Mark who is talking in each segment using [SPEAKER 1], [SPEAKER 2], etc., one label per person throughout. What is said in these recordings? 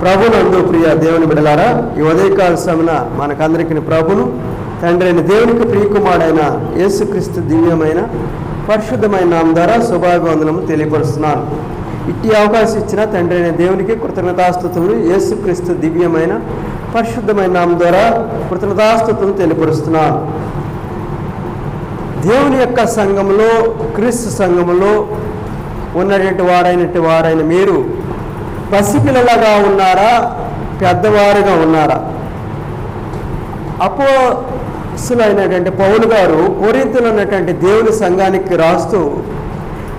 [SPEAKER 1] ప్రభునందు ప్రియ దేవుని బిడ్డలారా, ఈ ఉదయకాల సమయన మనకందరికి ప్రభును తండ్రి అయిన దేవునికి ప్రియకుమారుడైన యేసుక్రీస్తు దివ్యమైన పరిశుద్ధమైన నామం ద్వారా శుభాభివందనము తెలియపరుస్తున్నాను. ఇట్టి అవకాశం ఇచ్చిన తండ్రి అయిన దేవునికి కృతజ్ఞతాస్తుతులు. యేసుక్రీస్తు దివ్యమైన పరిశుద్ధమైన నామం ద్వారా కృతజ్ఞతాస్తుతులు తెలియపరుస్తున్నాను. దేవుని యొక్క సంఘంలో, క్రీస్తు సంఘంలో ఉన్నటువంటి వారైన మీరు పసిపిల్లలుగా ఉన్నారా, పెద్దవారుగా ఉన్నారా? అపోస్తులైనటువంటి పౌలు గారు కొరింథీలో ఉన్నటువంటి దేవుని సంఘానికి రాస్తూ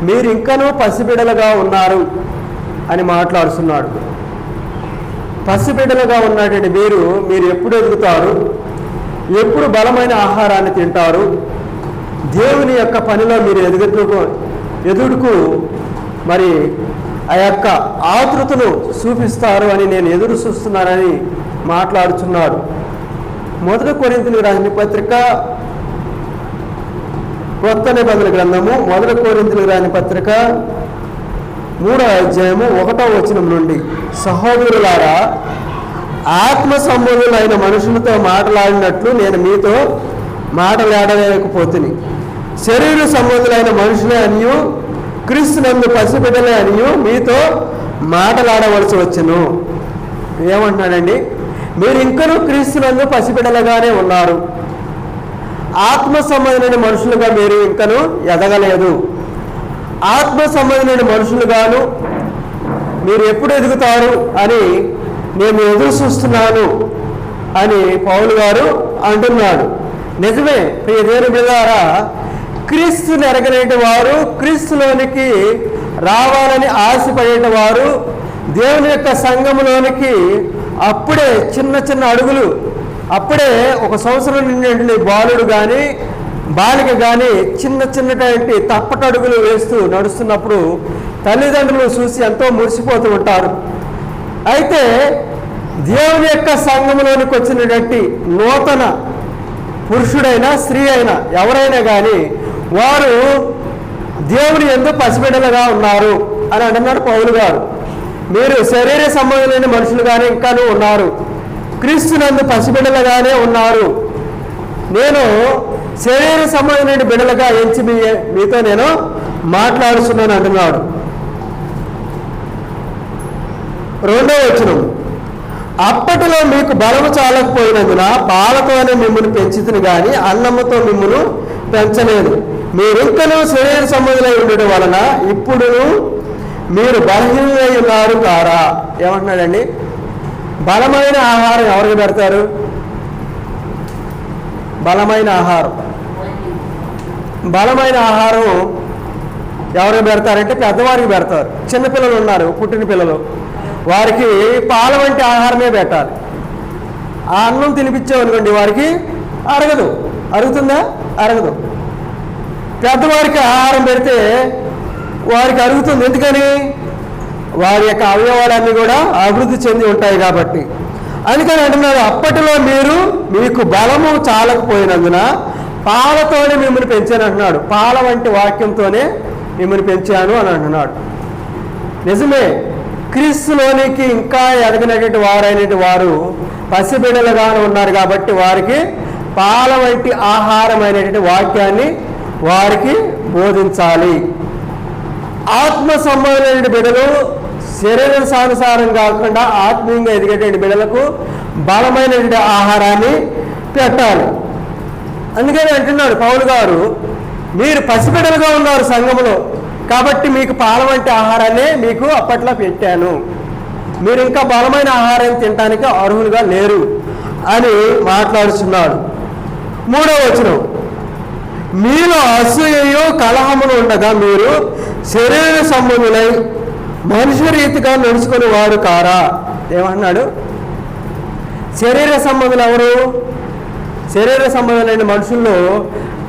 [SPEAKER 1] మీరు ఇంకనూ పసిబిడ్డలుగా ఉన్నారు అని మాట్లాడుతున్నాడు. పసిబిడ్డలుగా ఉన్నటువంటి మీరు ఎప్పుడు ఎదుగుతారు, ఎప్పుడు బలమైన ఆహారాన్ని తింటారు, దేవుని యొక్క పనిలో మీరు ఎదుగుకు మరి ఆ యొక్క ఆతృతను చూపిస్తారు అని నేను ఎదురు చూస్తున్నానని మాట్లాడుచున్నాడు. 1 కొరింథీయులకు రాసిన పత్రిక కొత్త నిబంధన గ్రంథము 1 కొరింథీయులకు రాసిన పత్రిక 3వ అధ్యాయము 1వ వచనం నుండి, సహోదరులారా, ఆత్మ సంబంధులైన మనుషులతో మాట్లాడినట్లు నేను మీతో మాట్లాడలేకపోతుంది. శరీర సంబంధులైన మనుషులే అనియు క్రీస్తునందు పసిబిడ్డలే అనియు మీతో మాట్లాడవలసి వచ్చును. ఏమంటున్నాడండి? మీరు ఇంకనూ క్రీస్తునందు పసిబిడ్డలుగానే ఉన్నారు. ఆత్మ సంబంధమైన మనుషులుగా మీరు ఇంకనూ ఎదగలేదు. ఆత్మ సంబంధమైన మనుషులుగాను మీరు ఎప్పుడు ఎదుగుతారు అని నేను ఎదురు చూస్తున్నాను అని పౌలు గారు అంటున్నాడు. నిజమే ప్రియ దేవుని బిడ్డలారా, క్రీస్తుని ఎరగనేటి వారు, క్రీస్తులోనికి రావాలని ఆశపడేటి వారు దేవుని యొక్క సంఘములోనికి అప్పుడే చిన్న చిన్న అడుగులు, అప్పుడే 1 సంవత్సరం నిండి బాలుడు కానీ బాలిక కానీ చిన్నటువంటి తప్పటడుగులు వేస్తూ నడుస్తున్నప్పుడు తల్లిదండ్రులు చూసి ఎంతో మురిసిపోతూ ఉంటారు. అయితే దేవుని యొక్క సంఘములోనికి వచ్చినటువంటి నూతన పురుషుడైనా స్త్రీ అయినా ఎవరైనా కానీ వారు దేవుని యందు పసిబిడ్డలుగా ఉన్నారు అని అంటున్నాడు పౌలు గారు. మీరు శరీర సంబంధమైన మనుషులుగానే ఇంకానూ ఉన్నారు, క్రీస్తునందు పసిబిడ్డలుగానే ఉన్నారు. నేను శరీర సంబంధమైన బిడ్డలుగా ఎంచి మీతో నేను మాట్లాడుతున్నాను అంటున్నాడు. 2వ వచనం, అప్పటిలో మీకు బలము చాలకపోయినందున పాలతోనే మిమ్మల్ని పెంచుతుని కానీ అన్నముతో మిమ్మల్ని పెంచలేదు. మీరింకనూ శరీర సంబంధులై ఉండడం వలన ఇప్పుడు మీరు బలహీనమై ఉన్నారు కారా? ఏమంటున్నాడండి? బలమైన ఆహారం ఎవరికి పెడతారు? బలమైన ఆహారం ఎవరికి పెడతారంటే పెద్దవారికి పెడతారు. చిన్నపిల్లలు ఉన్నారు, పుట్టిన పిల్లలు, వారికి పాల వంటి ఆహారమే పెట్టాలి. ఆ అన్నం తినిపించామనుకోండి వారికి అరగదు. అరుగుతుందా? అరగదు. పెద్దవారికి ఆహారం పెడితే వారికి అరుగుతుంది. ఎందుకని? వారి యొక్క అవయవాలన్నీ కూడా అభివృద్ధి చెంది ఉంటాయి కాబట్టి. అందుకని అంటున్నారు, అప్పటిలో మీకు బలము చాలకపోయినందున పాలతోనే మిమ్మల్ని పెంచాను అంటున్నాడు. పాల వంటి వాక్యంతోనే మిమ్మల్ని పెంచాను అని అంటున్నాడు. నిజమే, క్రీస్తులోనికి ఇంకా ఎదగినటువంటి వారైనటువంటి వారు పసిబిడ్డలుగానే ఉన్నారు కాబట్టి వారికి పాల వంటి ఆహారమైనటువంటి వాక్యాన్ని వారికి బోధించాలి. ఆత్మ సంబంధమైన బిడ్డలు శరీరానుసారం కాకుండా ఆత్మీయంగా ఎదిగేటువంటి బిడ్డలకు బలమైనటువంటి ఆహారాన్ని పెట్టాలి. అందుకని అంటున్నాడు పౌలు గారు, మీరు పసిబిడ్డలుగా ఉన్నారు సంఘములో కాబట్టి మీకు పాల వంటి ఆహారాన్ని మీకు అప్పట్లో పెట్టాను. మీరు ఇంకా బలమైన ఆహారాన్ని తినడానికి అర్హులుగా లేరు అని మాట్లాడుతున్నాడు. 3వ వచనం, మీలో అసూయయు కలహములు ఉండగా మీరు శరీర సంబంధులై మనుష్య రీతిగా నడుచుకుని వారు కారా? ఏమన్నాడు? శరీర సంబంధులు ఎవరు? శరీర సంబంధులైన మనుషుల్లో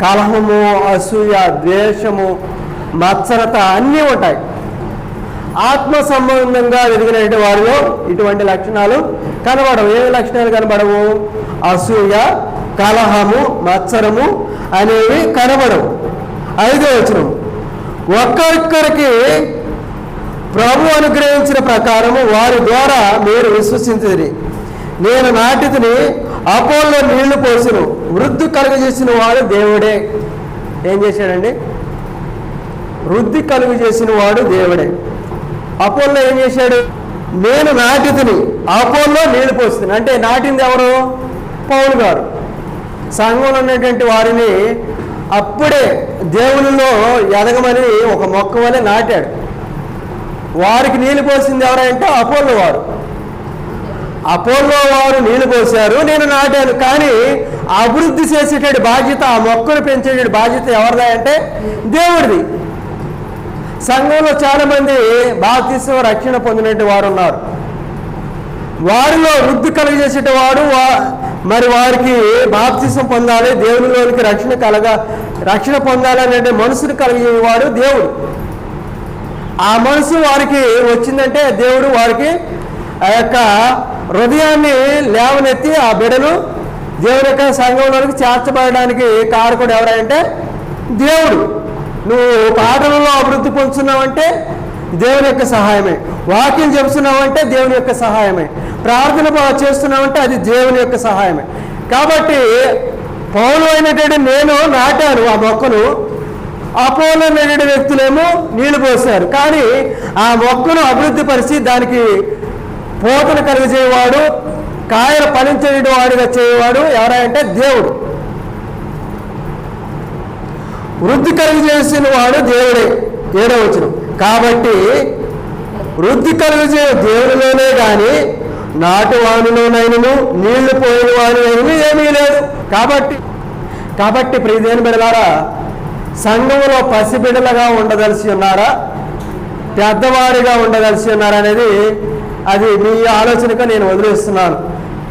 [SPEAKER 1] కలహము, అసూయ, ద్వేషము, మత్సరత అన్నీ ఉంటాయి. ఆత్మ సంబంధంగా ఎదిగినటువంటి వారిలో ఇటువంటి లక్షణాలు కనబడవు. ఏ లక్షణాలు కనబడవు? అసూయ, కలహము, మత్సరము అనేవి కనబడవు. 5వ వచనం, ఒక్కొక్కరికి ప్రభు అనుగ్రహించిన ప్రకారము వారి ద్వారా మీరు విశ్వసించిరి. నేను నాటితిని, అపోల్లో నీళ్లు పోసిను, వృద్ధి కలుగజేసిన వాడు దేవుడే. ఏం చేశాడండి? వృద్ధి కలుగు చేసిన వాడు దేవుడే. అపోల్లో ఏం చేశాడు? నేను నాటితిని, అపోల్లో నీళ్లు పోస్తుంది. అంటే నాటింది ఎవరు? పౌలు గారు. సంఘంలో ఉన్నటువంటి వారిని అప్పుడే దేవునిలో ఎదగమని ఒక మొక్క వలె నాటాడు. వారికి నీళ్లు పోసింది ఎవరంటే అపోల్లో వారు. అపోల్లో వారు నీళ్లు పోసారు, నేను నాటాను. కానీ అభివృద్ధి చేసేటటువంటి బాధ్యత, ఆ మొక్కను పెంచేటటువంటి బాధ్యత ఎవరిదా అంటే దేవుడిది. సంఘంలో చాలామంది బాప్తిస్మ రక్షణ పొందినట్టు వారు ఉన్నారు. వారిలో వృద్ధి కలిగజేసేటవాడు మరి వారికి బాప్తిస్మ పొందాలి, దేవునిలోనికి రక్షణ పొందాలి అనే మనసును కలిగేవాడు దేవుడు. ఆ మనసు వారికి వచ్చిందంటే దేవుడు వారికి ఆ యొక్క హృదయాన్ని లేవనెత్తి ఆ బిడ్డను దేవుని యొక్క సంఘంలోనికి చేర్చబడడానికి కారకుడు ఎవరంటే దేవుడు. నువ్వు పాటలలో అభివృద్ధి పొందుతున్నావంటే దేవుని యొక్క సహాయమే, వాక్యం చెబుతున్నావంటే దేవుని యొక్క సహాయమే, ప్రార్థన చేస్తున్నావంటే అది దేవుని యొక్క సహాయమే. కాబట్టి పౌలు అయినటువంటి నేను నాటాను ఆ మొక్కను, అపోలో అనేటువంటి వ్యక్తులేమో నీళ్లు పోసారు. కానీ ఆ మొక్కను అభివృద్ధి పరిచి దానికి పోతను కలిగజేయవాడు, కాయలు ఫలించేటి వాడిగా చేయవాడు ఎవరంటే దేవుడు. వృద్ధి కలిగజేసిన వాడు దేవుడే. 7వ వచనం. కాబట్టి వృద్ధి కలిగజే దేవుడిలోనే కానీ నాటువానిలోనైనను నీళ్లు పోయిన వాడినైనను ఏమీ లేదు. కాబట్టి ప్రియదేవుని బిడ్డలారా, సంఘంలో పసిబిడ్డలుగా ఉండదలిసి ఉన్నారా, పెద్దవారిగా ఉండదలిసి ఉన్నారా అనేది అది మీ ఆలోచనగా నేను వదిలేస్తున్నాను.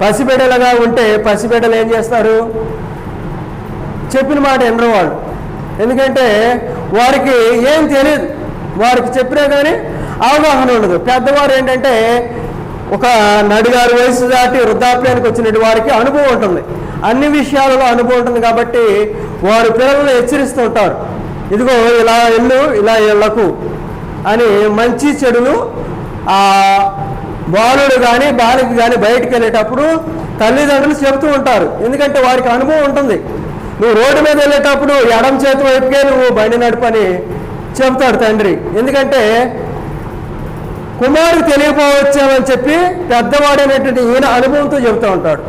[SPEAKER 1] పసిబిడ్డలుగా ఉంటే పసిబిడ్డలు ఏం చేస్తారు? చెప్పిన మాట వినరు వాళ్ళు. ఎందుకంటే వారికి ఏం తెలియదు, వారికి చెప్పినా కానీ అవగాహన ఉండదు. పెద్దవారు ఏంటంటే ఒక నడిగారు వయసు దాటి వృద్ధాప్యానికి వచ్చినట్టు వారికి అనుభవం ఉంటుంది, అన్ని విషయాలలో అనుభవం ఉంటుంది. కాబట్టి వారు పిల్లలను హెచ్చరిస్తూ ఉంటారు, ఇదిగో ఇలా వెళ్ళు, ఇలా వెళ్ళకు అని. మంచి చెడులు ఆ బాలుడు కానీ బాలిక కానీ బయటికి వెళ్ళేటప్పుడు తల్లిదండ్రులు చెబుతూ ఉంటారు. ఎందుకంటే వారికి అనుభవం ఉంటుంది. నువ్వు రోడ్డు మీద వెళ్ళేటప్పుడు ఎడం చేతి వైపుకే నువ్వు బండి నడపని చెబుతాడు తండ్రి. ఎందుకంటే కుమారుడు తెలియపోవచ్చామని చెప్పి పెద్దవాడైనటువంటి ఈయన అనుభవంతో చెబుతూ ఉంటాడు.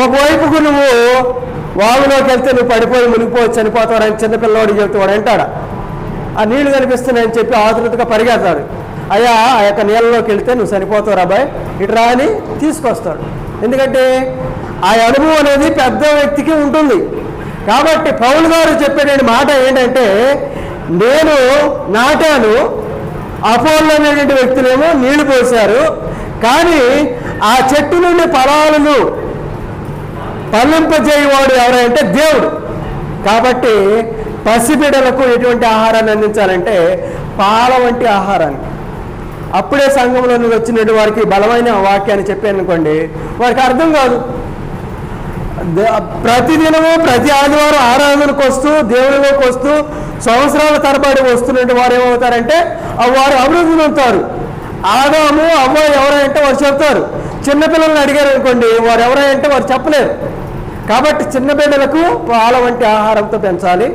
[SPEAKER 1] ఒకవైపుకు నువ్వు వాగులోకి వెళ్తే నువ్వు పడిపోయి మునిగిపోవచ్చు, చనిపోతావు అని చిన్నపిల్లవాడు చెబుతాడు. అంటాడా? ఆ నీళ్లు కనిపిస్తున్నాయని చెప్పి ఆతృతగా పరిగెత్తాడు. అయ్యా ఆ యొక్క నీళ్ళలోకి వెళ్తే నువ్వు చనిపోతావు అబ్బాయి, ఇటు రా అని తీసుకొస్తాడు. ఎందుకంటే ఆ అనుభవం అనేది పెద్ద వ్యక్తికి ఉంటుంది. కాబట్టి పౌలు గారు చెప్పేటువంటి మాట ఏంటంటే, నేను నాటాను, అపోల్లో అనేటువంటి వ్యక్తులేమో నీళ్లు పోశారు, కానీ ఆ చెట్టు నుండి ఫలాలను ఫలింపజేయవాడు ఎవరంటే దేవుడు. కాబట్టి పసిబిడ్డలకు ఎటువంటి ఆహారాన్ని అందించాలంటే పాల వంటి ఆహారాన్ని. అప్పుడే సంఘంలో నుండి వచ్చినట్టు వారికి బలమైన వాక్యాన్ని చెప్పాను అనుకోండి, వారికి అర్థం కాదు. ప్రతిదినము ప్రతి ఆదివారం ఆరాధనకు వస్తూ దేవునిలోకి వస్తూ సంవత్సరాల తరబడి వస్తున్నట్టు వారు ఏమవుతారంటే వారు అభివృద్ధి పొందుతారు. ఆదాము అవ్వ ఎవరంటే వారు చెప్తారు. చిన్నపిల్లల్ని అడిగారు అనుకోండి, వారు ఎవరంటే వారు చెప్పలేరు. కాబట్టి చిన్న బిడ్డలకు పాల వంటి ఆహారంతో పెంచాలి,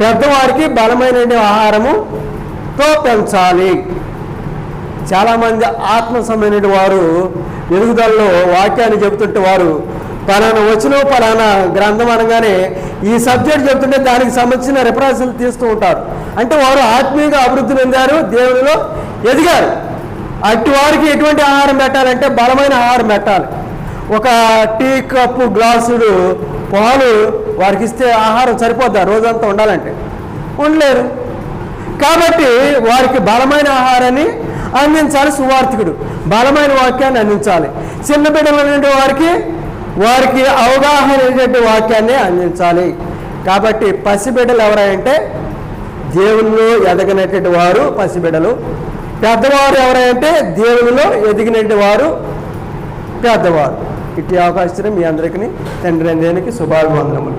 [SPEAKER 1] పెద్దవారికి బలమైన ఆహారముతో పెంచాలి. చాలామంది ఆత్మ సంబంధించిన వారు ఎదుగుదలలో వాక్యాన్ని చెబుతుంటే వారు పలానా వచనం పలానా గ్రంథం అనగానే ఈ సబ్జెక్ట్ చెబుతుంటే దానికి సంబంధించిన రిఫరెన్స్లు తీస్తూ ఉంటారు. అంటే వారు ఆత్మీయంగా అభివృద్ధి పొందారు, దేవునిలో ఎదిగారు. అట్టి వారికి ఎటువంటి ఆహారం పెట్టాలంటే బలమైన ఆహారం పెట్టాలి. ఒక టీ కప్పు గ్లాసుడు పాలు వారికి ఇస్తే ఆహారం సరిపోద్దా? రోజంతా ఉండాలంటే ఉండలేరు. కాబట్టి వారికి బలమైన ఆహారాన్ని అందించాలి. సువార్థికుడు బలమైన వాక్యాన్ని అందించాలి. చిన్న బిడ్డలు వారికి అవగాహన అనేటువంటి వాక్యాన్ని అందించాలి. కాబట్టి పసిబిడ్డలు ఎవరంటే దేవునిలో ఎదగినటువంటి వారు పసిబిడ్డలు. పెద్దవారు ఎవరంటే దేవునిలో ఎదిగినటువంటి వారు పెద్దవారు. ఇట్టి అవకాశం మీ అందరికీ తండ్రి దేవునికి శుభాభివందనములు.